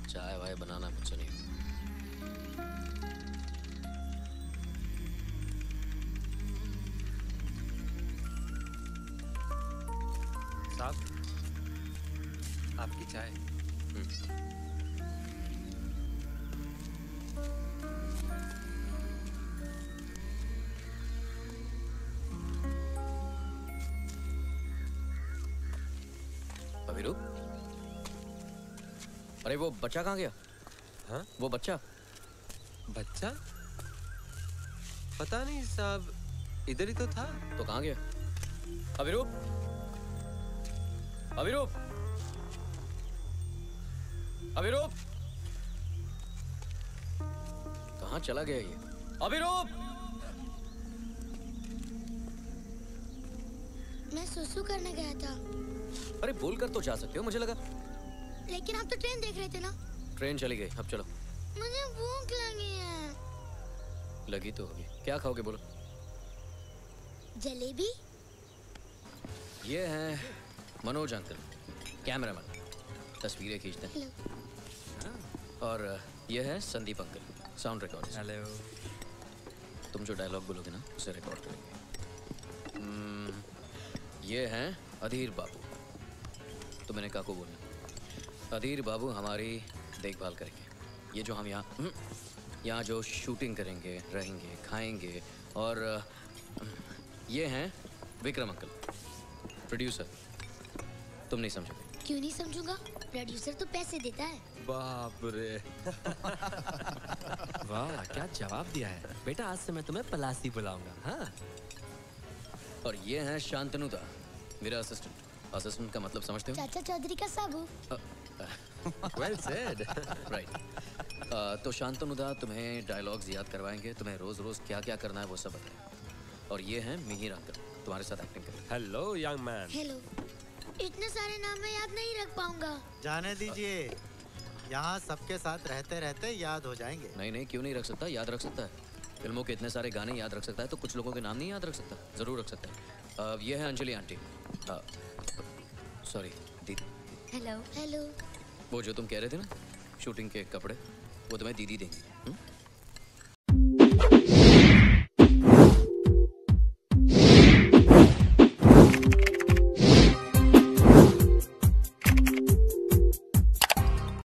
चाय वाय बनाना मुझसे नहीं। साहब, आपकी चाय। अभिरूप, अरे वो बच्चा कहाँ गया? हाँ? वो बच्चा बच्चा? पता नहीं साहब, इधर ही तो था। तो कहाँ गया? अभिरूप, अभिरूप, अभिरूप, कहाँ चला गया ये? अभिरूप! मैं सुसु करने गया था। अरे बोल कर तो जा सकते हो, मुझे लगा। लेकिन आप तो ट्रेन देख रहे थे ना। ट्रेन चली गई, अब चलो। मुझे भूख लगी है। लगी तो होगी। क्या खाओगे बोलो? जलेबी। ये है मनोज अंकल, कैमरामैन, तस्वीरें खींचते हैं। और ये है Sandeep uncle, sound recorder. Hello. तुम जो डायलॉग बोलोगे ना उसे रिकॉर्ड करेंगे। ये हैं अधीर बाबू, तो मैंने काको बोलना। अधीर बाबू हमारी देखभाल करेंगे। ये जो हम यहाँ जो शूटिंग करेंगे, रहेंगे, खाएंगे। और ये हैं विक्रम अंकल, प्रोड्यूसर। तुम नहीं समझोगे। क्यों नहीं समझूंगा? प्रोड्यूसर तो पैसे देता है। बाप रे। वाह, क्या जवाब दिया है बेटा। आज से मैं तुम्हें पलासी बुलाऊंगा। हाँ। और ये हैं शांतनुदा, मेरा असिस्टेंट। असिस्टेंट का मतलब समझते हो? चाचा चौधरी का साबू। Well said. राइट। तो शांतनुदा तुम्हें डायलॉग्स याद करवाएंगे, तुम्हें रोज रोज क्या क्या करना है वो सब बताएंगे। और ये हैं मिहिर अंकल, तुम्हारे साथ एक्टिंग करेंगे। Hello young man. हेलो। इतने सारे नाम मैं याद नहीं रख पाऊंगा। जाने दीजिए, यहाँ सबके साथ रहते रहते याद हो जाएंगे। नहीं नहीं, क्यों नहीं रख सकता? याद रख सकता है। फिल्मों के इतने सारे गाने याद रख सकता है, तो कुछ लोगों के नाम नहीं याद रख सकता? जरूर रख सकता है। ये है अंजलि आंटी। सॉरी दीदी। Hello hello. वो जो तुम कह रहे थे ना, शूटिंग के कपड़े, वो तुम्हें दीदी देंगी।